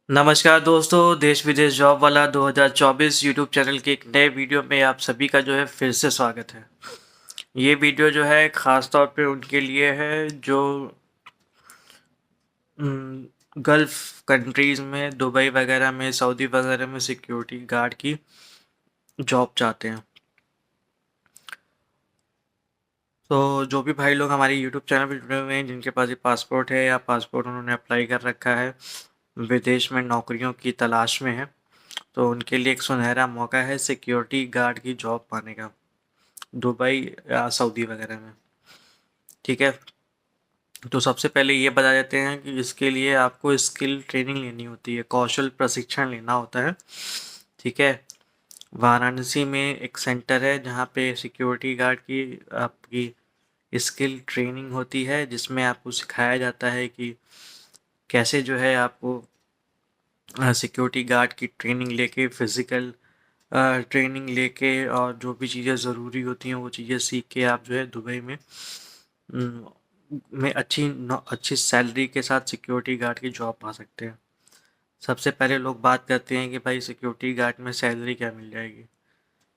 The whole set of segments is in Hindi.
नमस्कार दोस्तों, देश विदेश जॉब वाला 2024 यूट्यूब चैनल के एक नए वीडियो में आप सभी का जो है फिर से स्वागत है। ये वीडियो जो है ख़ास तौर पे उनके लिए है जो गल्फ़ कंट्रीज़ में, दुबई वगैरह में, सऊदी वगैरह में सिक्योरिटी गार्ड की जॉब चाहते हैं। तो जो भी भाई लोग हमारे यूट्यूब चैनल पे जुड़े हुए हैं, जिनके पास ये पासपोर्ट है या पासपोर्ट उन्होंने अप्लाई कर रखा है, विदेश में नौकरियों की तलाश में है, तो उनके लिए एक सुनहरा मौका है सिक्योरिटी गार्ड की जॉब पाने का, दुबई या सऊदी वगैरह में। ठीक है, तो सबसे पहले ये बता देते हैं कि इसके लिए आपको स्किल ट्रेनिंग लेनी होती है, कौशल प्रशिक्षण लेना होता है। ठीक है, वाराणसी में एक सेंटर है जहाँ पे सिक्योरिटी गार्ड की आपकी स्किल ट्रेनिंग होती है, जिसमें आपको सिखाया जाता है कि कैसे जो है आपको सिक्योरिटी गार्ड की ट्रेनिंग लेके फिज़िकल ट्रेनिंग लेके और जो भी चीज़ें ज़रूरी होती हैं वो चीज़ें सीख के आप जो है दुबई में अच्छी सैलरी के साथ सिक्योरिटी गार्ड की जॉब पा सकते हैं। सबसे पहले लोग बात करते हैं कि भाई सिक्योरिटी गार्ड में सैलरी क्या मिल जाएगी।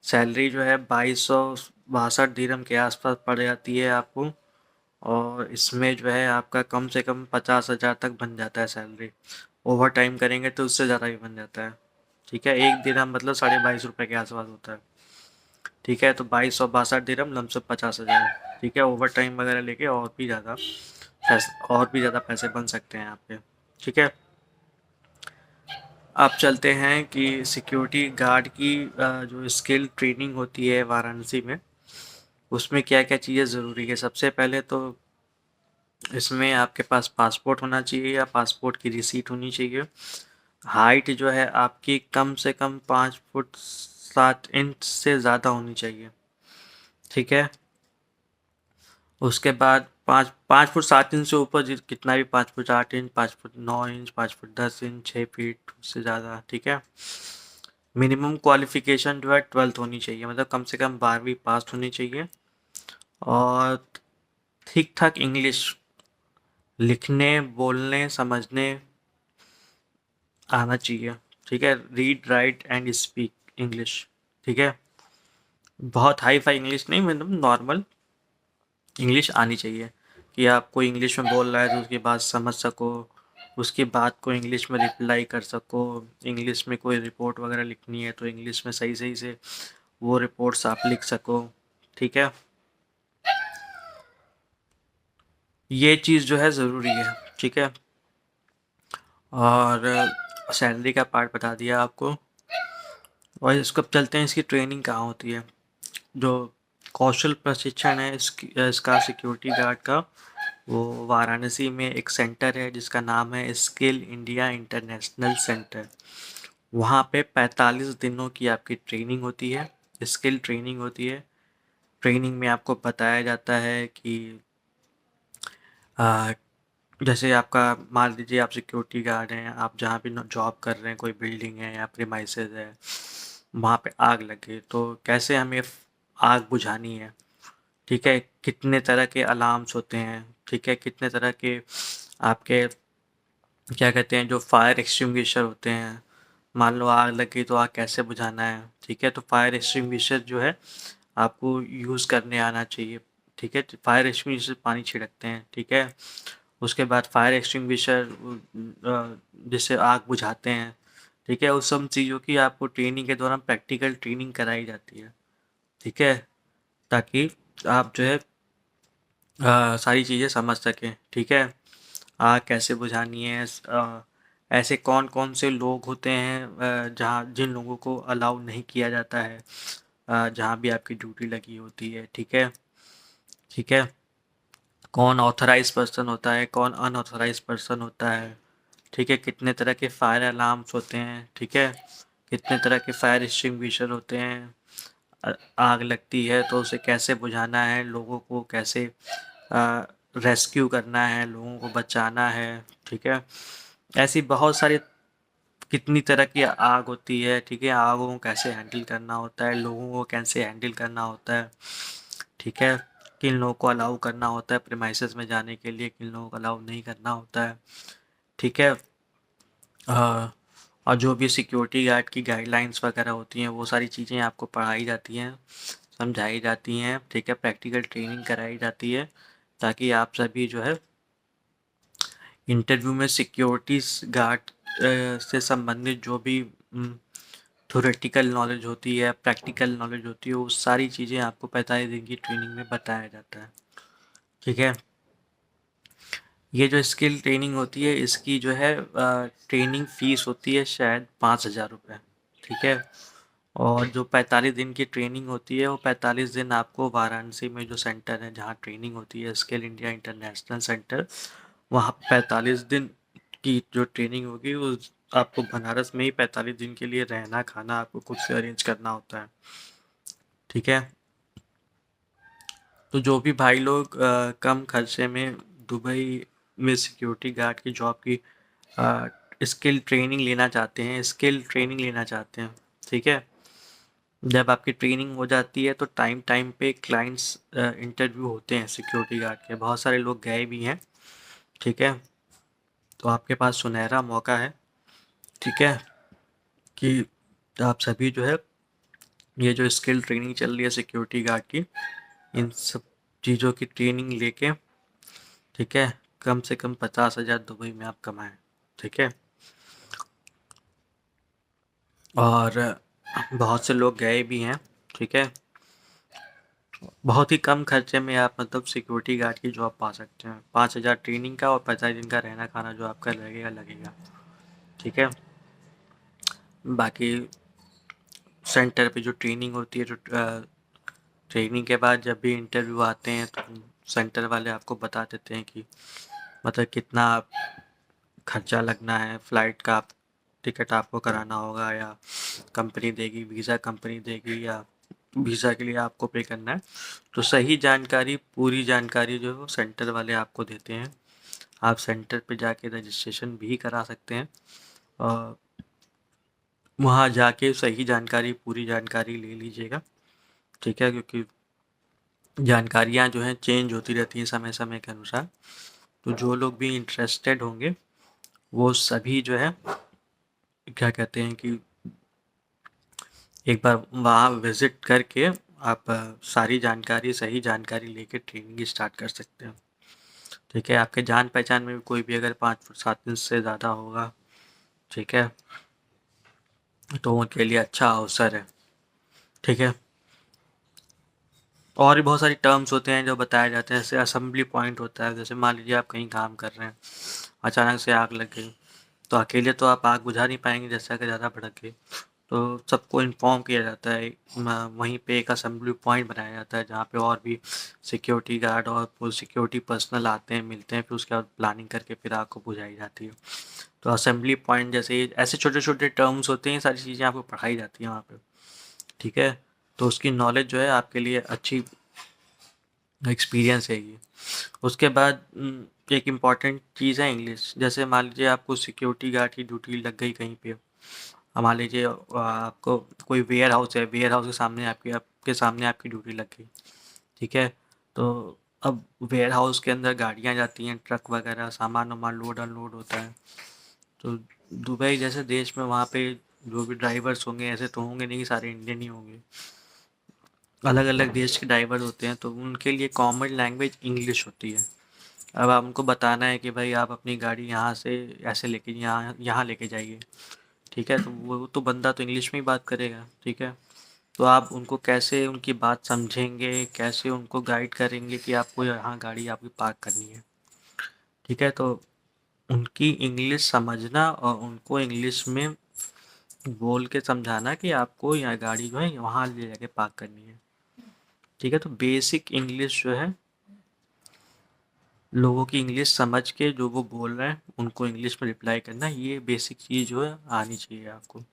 सैलरी जो है 2262 दिरहम के आसपास पड़ जाती है आपको, और इसमें जो है आपका कम से कम 50,000 तक बन जाता है सैलरी। ओवर टाइम करेंगे तो उससे ज़्यादा भी बन जाता है। ठीक है, एक दिरहम मतलब 22.5 रुपये के आसपास होता है। ठीक है, तो 2262 दिरहम लमसम 50,000। ठीक है, ओवर टाइम वगैरह लेके और भी ज़्यादा पैसे बन सकते हैं आपके। ठीक है, आप चलते हैं कि सिक्योरिटी गार्ड की जो स्किल ट्रेनिंग होती है वाराणसी में, उसमें क्या क्या चीज़ें ज़रूरी है। सबसे पहले तो इसमें आपके पास पासपोर्ट होना चाहिए या पासपोर्ट की रिसीट होनी चाहिए। हाइट जो है आपकी कम से कम 5 फुट 7 इंच से ज़्यादा होनी चाहिए। ठीक है, उसके बाद 5 फुट 7 इंच से ऊपर कितना भी 5 foot 8 inch 5 foot 9 inch 5 foot 10 inch 6 feet उससे ज़्यादा। ठीक है, मिनिमम क्वालिफिकेशन जो है 12th होनी चाहिए, मतलब कम से कम 12वीं पास होनी चाहिए, और ठीक ठाक इंग्लिश लिखने बोलने समझने आना चाहिए। ठीक है, read write and speak English. ठीक है, बहुत हाई फाई इंग्लिश नहीं, मतलब नॉर्मल इंग्लिश आनी चाहिए कि आप कोई इंग्लिश में बोल रहा है तो उसकी बात समझ सको, उसकी बात को इंग्लिश में रिप्लाई कर सको। इंग्लिश में कोई रिपोर्ट वगैरह लिखनी है तो इंग्लिश में सही सही से वो रिपोर्ट्स आप लिख सको। ठीक है, ये चीज़ जो है ज़रूरी है। ठीक है, और सैलरी का पार्ट बता दिया आपको, और इसको अब चलते हैं इसकी ट्रेनिंग कहाँ होती है। जो कौशल प्रशिक्षण है इसका सिक्योरिटी गार्ड का, वो वाराणसी में एक सेंटर है जिसका नाम है स्किल इंडिया इंटरनेशनल सेंटर। वहाँ पे 45 दिनों की आपकी ट्रेनिंग होती है, स्किल ट्रेनिंग होती है। ट्रेनिंग में आपको बताया जाता है कि आ, जैसे आपका मान लीजिए आप सिक्योरिटी गार्ड हैं, आप जहाँ भी जॉब कर रहे हैं, कोई बिल्डिंग है या प्रीमाइसेस है, वहाँ पे आग लगे तो कैसे हमें आग बुझानी है। ठीक है, कितने तरह के अलार्म्स होते हैं। ठीक है, कितने तरह के आपके क्या कहते हैं जो फायर एक्सटिंग्विशर होते हैं। मान लो आग लगी तो आग कैसे बुझाना है। ठीक है, तो फायर एक्सटिंग्विशर जो है आपको यूज़ करने आना चाहिए। ठीक है, फायर एक्सटिंग्विशर पानी छिड़कते हैं। ठीक है, उसके बाद फायर एक्सटिंग्विशर जिससे आग बुझाते हैं। ठीक है, उस सब चीज़ों की आपको ट्रेनिंग के दौरान प्रैक्टिकल ट्रेनिंग कराई जाती है। ठीक है, ताकि आप जो है सारी चीज़ें समझ सकें। ठीक है, आग कैसे बुझानी है। ऐसे कौन कौन से लोग होते हैं जहाँ जिन लोगों को अलाउ नहीं किया जाता है जहाँ भी आपकी ड्यूटी लगी होती है। ठीक है, ठीक है, कौन ऑथराइज पर्सन होता है, कौन अनऑथराइज पर्सन होता है। ठीक है, कितने तरह के फायर अलार्म्स होते हैं। ठीक है, कितने तरह के फायर एक्सटिंग्विशर होते हैं। आग लगती है तो उसे कैसे बुझाना है, लोगों को कैसे रेस्क्यू करना है, लोगों को बचाना है। ठीक है, ऐसी बहुत सारी कितनी तरह की आग होती है। ठीक है, आगों को कैसे हैंडल करना होता है, लोगों को कैसे हैंडल करना होता है। ठीक है, किन लोगों को अलाउ करना होता है प्रीमाइसेस में जाने के लिए, किन लोगों को अलाउ नहीं करना होता है। ठीक है, और जो भी सिक्योरिटी गार्ड की गाइडलाइंस वगैरह होती हैं वो सारी चीज़ें आपको पढ़ाई जाती हैं, समझाई जाती हैं, ठीक है, प्रैक्टिकल ट्रेनिंग कराई जाती है, ताकि आप सभी जो है इंटरव्यू में सिक्योरिटी गार्ड से संबंधित जो भी थ्योरेटिकल नॉलेज होती है, प्रैक्टिकल नॉलेज होती है, वो सारी चीज़ें आपको 45 दिन की ट्रेनिंग में बताया जाता है, ठीक है। ये जो स्किल ट्रेनिंग होती है इसकी जो है ट्रेनिंग फीस होती है शायद 5,000 रुपये, ठीक है। और जो 45 दिन की ट्रेनिंग होती है वो 45 दिन आपको वाराणसी में जो सेंटर है जहाँ ट्रेनिंग होती है, स्किल इंडिया इंटरनेशनल सेंटर, वहाँ 45 दिन की जो ट्रेनिंग होगी वो आपको बनारस में ही 45 दिन के लिए रहना खाना आपको खुद से अरेंज करना होता है, ठीक है। तो जो भी भाई लोग कम खर्चे में दुबई में सिक्योरिटी गार्ड की जॉब की स्किल ट्रेनिंग लेना चाहते हैं, ठीक है, जब आपकी ट्रेनिंग हो जाती है तो टाइम टाइम पे क्लाइंट्स इंटरव्यू होते हैं सिक्योरिटी गार्ड के, बहुत सारे लोग गए भी हैं, ठीक है। तो आपके पास सुनहरा मौका है, ठीक है, कि आप सभी जो है ये जो स्किल ट्रेनिंग चल रही है सिक्योरिटी गार्ड की, इन सब चीज़ों की ट्रेनिंग लेके, ठीक है, कम से कम 50,000 दुबई में आप कमाएं, ठीक है। और बहुत से लोग गए भी हैं, ठीक है, बहुत ही कम खर्चे में आप मतलब सिक्योरिटी गार्ड की जॉब पा सकते हैं, 5,000 ट्रेनिंग का और 50 दिन का रहना खाना जो आपका लगेगा, ठीक है। बाकी सेंटर पे जो ट्रेनिंग होती है, जो ट्रेनिंग के बाद जब भी इंटरव्यू आते हैं तो सेंटर वाले आपको बता देते हैं कि मतलब कितना खर्चा लगना है, फ़्लाइट का टिकट आपको कराना होगा या कंपनी देगी, वीज़ा कंपनी देगी या वीज़ा के लिए आपको पे करना है। तो सही जानकारी, पूरी जानकारी जो है वो सेंटर वाले आपको देते हैं। आप सेंटर पे जाके रजिस्ट्रेशन भी करा सकते हैं और वहाँ जाके सही जानकारी, पूरी जानकारी ले लीजिएगा, ठीक है, क्योंकि जानकारियाँ जो हैं चेंज होती रहती हैं समय समय के अनुसार। तो जो लोग भी इंटरेस्टेड होंगे वो सभी जो है क्या कहते हैं कि एक बार वहाँ विज़िट करके आप सारी जानकारी, सही जानकारी लेके ट्रेनिंग स्टार्ट कर सकते हैं, ठीक है। आपके जान पहचान में भी कोई भी अगर 5-7 दिन से ज़्यादा होगा, ठीक है, तो उनके लिए अच्छा अवसर है, ठीक है। और भी बहुत सारी टर्म्स होते हैं जो बताए जाते हैं, जैसे असेंबली पॉइंट होता है, जैसे मान लीजिए आप कहीं काम कर रहे हैं, अचानक से आग लग गई, तो अकेले तो आप आग बुझा नहीं पाएंगे, जैसा कि ज़्यादा भड़क गई, तो सबको इन्फॉर्म किया जाता है, वहीं पे एक असेंबली पॉइंट बनाया जाता है जहाँ पे और भी सिक्योरिटी गार्ड और सिक्योरिटी पर्सनल आते हैं, मिलते हैं, फिर उसके बाद प्लानिंग करके फिर आग को बुझाई जाती है। तो असेंबली पॉइंट जैसे ऐसे छोटे छोटे टर्म्स होते हैं, सारी चीज़ें आपको पढ़ाई जाती हैं वहाँ पे, ठीक है। तो उसकी नॉलेज जो है आपके लिए अच्छी एक्सपीरियंस है ये। उसके बाद एक इम्पॉर्टेंट चीज़ है इंग्लिश। जैसे मान लीजिए आपको सिक्योरिटी गार्ड की ड्यूटी लग गई कहीं पे, मान लीजिए आपको कोई वेयर हाउस है, वेयर हाउस के सामने आपके सामने आपकी ड्यूटी लग गई, ठीक है। तो अब वेयर हाउस के अंदर गाड़ियाँ जाती हैं, ट्रक वगैरह, सामान वामान लोड अनलोड होता है। तो दुबई जैसे देश में वहाँ पे जो भी ड्राइवर्स होंगे ऐसे तो होंगे नहीं कि सारे इंडियन ही होंगे, अलग अलग देश के ड्राइवर होते हैं, तो उनके लिए कॉमन लैंग्वेज इंग्लिश होती है। अब आप उनको बताना है कि भाई आप अपनी गाड़ी यहाँ से ऐसे लेके यहाँ यहाँ लेके जाइए, ठीक है, तो वो तो बंदा तो इंग्लिश में ही बात करेगा, ठीक है। तो आप उनको कैसे उनकी बात समझेंगे, कैसे उनको गाइड करेंगे कि आपको यहाँ गाड़ी आपकी पार्क करनी है, ठीक है। तो उनकी इंग्लिश समझना और उनको इंग्लिश में बोल के समझाना कि आपको यहाँ गाड़ी जो है वहाँ ले जाके पार्क करनी है, ठीक है। तो बेसिक इंग्लिश जो है, लोगों की इंग्लिश समझ के जो वो बोल रहे हैं उनको इंग्लिश में रिप्लाई करना, ये बेसिक चीज़ जो है आनी चाहिए आपको,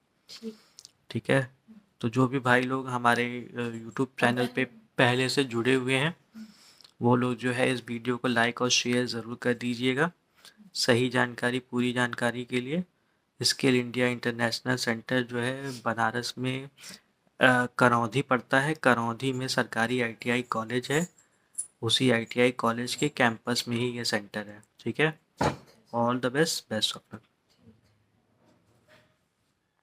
ठीक है। तो जो भी भाई लोग हमारे यूट्यूब चैनल पे पहले से जुड़े हुए हैं वो लोग जो है इस वीडियो को लाइक और शेयर ज़रूर कर दीजिएगा। सही जानकारी, पूरी जानकारी के लिए स्किल इंडिया इंटरनेशनल सेंटर जो है बनारस में करौंधी पड़ता है, करौंधी में सरकारी ITI कॉलेज है, उसी ITI कॉलेज के कैंपस में ही ये सेंटर है, ठीक है। All the best, best of luck.